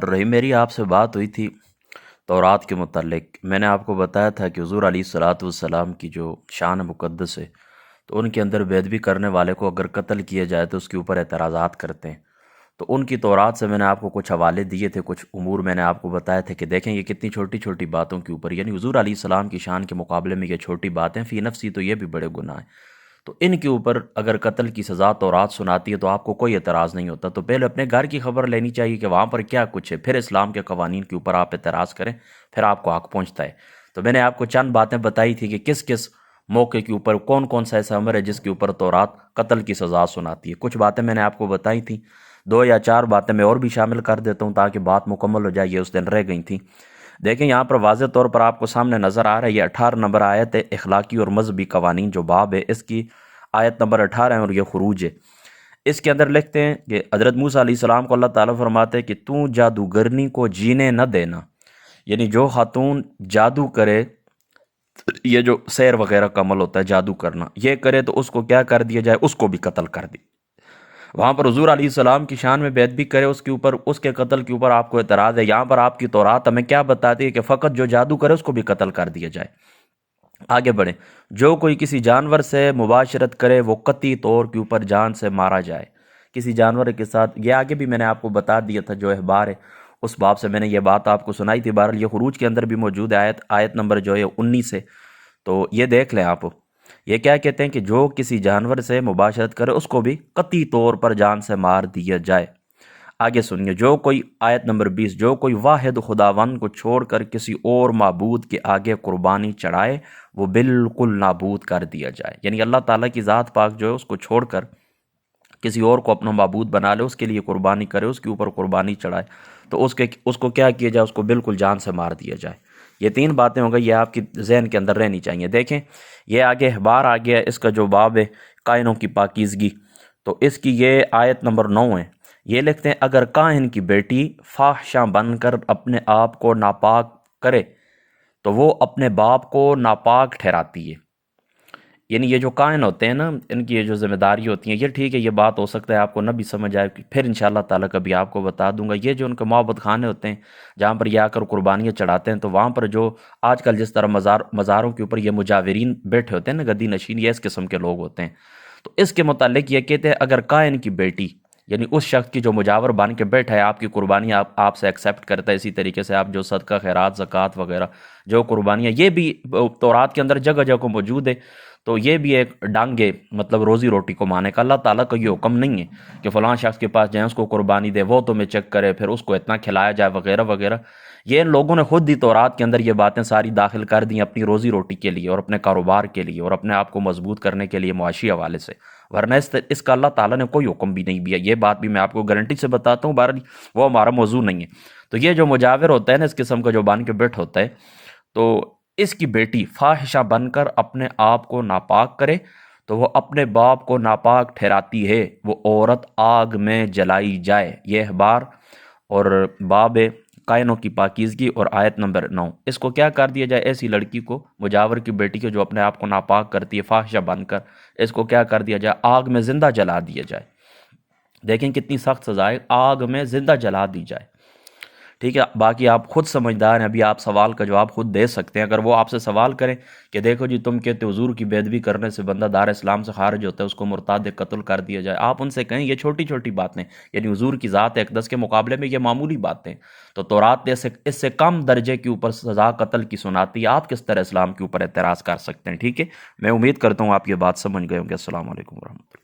رہی میری آپ سے بات ہوئی تھی تورات کے متعلق۔ میں نے آپ کو بتایا تھا کہ حضور علیہ الصلوۃ والسلام کی جو شان مقدس ہے، تو ان کے اندر بے ادبی کرنے والے کو اگر قتل کیا جائے تو اس کے اوپر اعتراضات کرتے ہیں۔ تو ان کی تورات سے میں نے آپ کو کچھ حوالے دیے تھے، کچھ امور میں نے آپ کو بتایا تھے کہ دیکھیں یہ کتنی چھوٹی چھوٹی باتوں کے اوپر، یعنی حضور علیہ السلام کی شان کے مقابلے میں یہ چھوٹی باتیں فی نفسی تو یہ بھی بڑے گناہ ہیں، تو ان کے اوپر اگر قتل کی سزا تورات سناتی ہے تو آپ کو کوئی اعتراض نہیں ہوتا۔ تو پہلے اپنے گھر کی خبر لینی چاہیے کہ وہاں پر کیا کچھ ہے، پھر اسلام کے قوانین کے اوپر آپ اعتراض کریں، پھر آپ کو حق پہنچتا ہے۔ تو میں نے آپ کو چند باتیں بتائی تھی کہ کس کس موقع کے اوپر کون کون سا ایسا امر ہے جس کے اوپر تورات قتل کی سزا سناتی ہے۔ کچھ باتیں میں نے آپ کو بتائی تھیں، 2 یا 4 باتیں میں اور بھی شامل کر دیتا ہوں تاکہ بات مکمل ہو جائے، یہ اس دن رہ گئی تھیں۔ دیکھیں یہاں پر واضح طور پر آپ کو سامنے نظر آ رہا ہے، یہ 18 نمبر آیت ہے، اخلاقی اور مذہبی قوانین جو باب ہے اس کی آیت نمبر 18 ہے اور یہ خروج ہے۔ اس کے اندر لکھتے ہیں کہ حضرت موسیٰ علیہ السلام کو اللہ تعالیٰ فرماتے ہیں کہ تو جادوگرنی کو جینے نہ دینا، یعنی جو خاتون جادو کرے، یہ جو سحر وغیرہ کا عمل ہوتا ہے جادو کرنا، یہ کرے تو اس کو کیا کر دیا جائے، اس کو بھی قتل کر دی۔ وہاں پر حضور علیہ السلام کی شان میں بے ادبی کرے، اس کے اوپر، اس کے قتل کے اوپر آپ کو اعتراض ہے۔ یہاں پر آپ کی تورات ہمیں کیا بتاتی ہے کہ فقط جو جادو کرے اس کو بھی قتل کر دیا جائے۔ آگے بڑھیں، جو کوئی کسی جانور سے مباشرت کرے وہ قطعی طور کے اوپر جان سے مارا جائے۔ کسی جانور کے ساتھ، یہ آگے بھی میں نے آپ کو بتا دیا تھا، جو احبار ہے اس باب سے میں نے یہ بات آپ کو سنائی تھی۔ بہرحال یہ خروج کے اندر بھی موجود ہے، آیت نمبر جو ہے 19 ہے، تو یہ دیکھ لیں آپ۔ یہ کیا کہتے ہیں کہ جو کسی جانور سے مباشرت کرے اس کو بھی قطعی طور پر جان سے مار دیا جائے۔ آگے سنیے، جو کوئی، آیت نمبر 20، جو کوئی واحد خداوند کو چھوڑ کر کسی اور معبود کے آگے قربانی چڑھائے وہ بالکل نابود کر دیا جائے۔ یعنی اللہ تعالیٰ کی ذات پاک جو ہے اس کو چھوڑ کر کسی اور کو اپنا معبود بنا لے، اس کے لیے قربانی کرے، اس کے اوپر قربانی چڑھائے، تو اس کو کیا کیا جائے، اس کو بالکل جان سے مار دیا جائے۔ یہ 3 باتیں ہو گئی، یہ آپ کی ذہن کے اندر رہنی چاہیے۔ دیکھیں یہ آگے احبار آ گیا، اس کا جو باب ہے کائنوں کی پاکیزگی، تو اس کی یہ آیت نمبر 9 ہے۔ یہ لکھتے ہیں اگر کاہن کی بیٹی فاحشہ بن کر اپنے آپ کو ناپاک کرے تو وہ اپنے باپ کو ناپاک ٹھہراتی ہے۔ یعنی یہ جو کاہن ہوتے ہیں نا، ان کی یہ جو ذمہ داری ہوتی ہیں، یہ ٹھیک ہے، یہ بات ہو سکتا ہے آپ کو نہ بھی سمجھ آئے، پھر انشاءاللہ تعالیٰ کبھی آپ کو بتا دوں گا۔ یہ جو ان کے محبت خانے ہوتے ہیں جہاں پر یہ آ کر قربانیاں چڑھاتے ہیں، تو وہاں پر جو آج کل جس طرح مزاروں کے اوپر یہ مجاورین بیٹھے ہوتے ہیں نا، گدی نشین، یہ اس قسم کے لوگ ہوتے ہیں۔ تو اس کے متعلق یہ کہتے ہیں اگر کاہن کی بیٹی، یعنی اس شخص کی جو مجاور بن کے بیٹھا ہے، آپ کی قربانی آپ سے ایکسیپٹ کرتا ہے، اسی طریقے سے آپ جو صدقہ خیرات زکوٰۃ وغیرہ جو قربانیاں، یہ بھی تورات کے اندر جگہ جگہ موجود ہے، تو یہ بھی ایک ڈنگ ہے، مطلب روزی روٹی کو مانے کا۔ اللہ تعالیٰ کا یہ حکم نہیں ہے کہ فلاں شخص کے پاس جائیں اس کو قربانی دے، وہ تمہیں چیک کرے، پھر اس کو اتنا کھلایا جائے وغیرہ وغیرہ۔ یہ ان لوگوں نے خود ہی تورات کے اندر یہ باتیں ساری داخل کر دیں اپنی روزی روٹی کے لیے اور اپنے کاروبار کے لیے اور اپنے آپ کو مضبوط کرنے کے لیے معاشی حوالے سے، ورنہ اس کا اللہ تعالیٰ نے کوئی حکم بھی نہیں دیا۔ یہ بات بھی میں آپ کو گارنٹی سے بتاتا ہوں، بہرحال وہ ہمارا موضوع نہیں ہے۔ تو یہ جو مجاور ہوتا ہے نا، اس قسم کا جو بن کے بیٹھ ہوتا ہے، تو اس کی بیٹی فاحشہ بن کر اپنے آپ کو ناپاک کرے تو وہ اپنے باپ کو ناپاک ٹھہراتی ہے، وہ عورت آگ میں جلائی جائے۔ یہ احبار اور باب کائنوں کی پاکیزگی اور آیت نمبر 9۔ اس کو کیا کر دیا جائے، ایسی لڑکی کو، مجاور کی بیٹی کو جو اپنے آپ کو ناپاک کرتی ہے فاحشہ بن کر، اس کو کیا کر دیا جائے، آگ میں زندہ جلا دیا جائے۔ دیکھیں کتنی سخت سزا ہے، آگ میں زندہ جلا دی جائے۔ ٹھیک ہے، باقی آپ خود سمجھدار ہیں، ابھی آپ سوال کا جواب خود دے سکتے ہیں۔ اگر وہ آپ سے سوال کریں کہ دیکھو جی تم کہتے حضور کی بے ادبی کرنے سے بندہ دار اسلام سے خارج ہوتا ہے، اس کو مرتاد قتل کر دیا جائے، آپ ان سے کہیں یہ چھوٹی چھوٹی باتیں، یعنی حضور کی ذات اقدس کے مقابلے میں یہ معمولی باتیں، تو تورات اس سے کم درجے کے اوپر سزا قتل کی سناتی ہے، آپ کس طرح اسلام کے اوپر اعتراض کر سکتے ہیں؟ ٹھیک ہے، میں امید کرتا ہوں آپ یہ بات سمجھ گئے ہوں گے۔ السلام علیکم ورحمۃ اللہ۔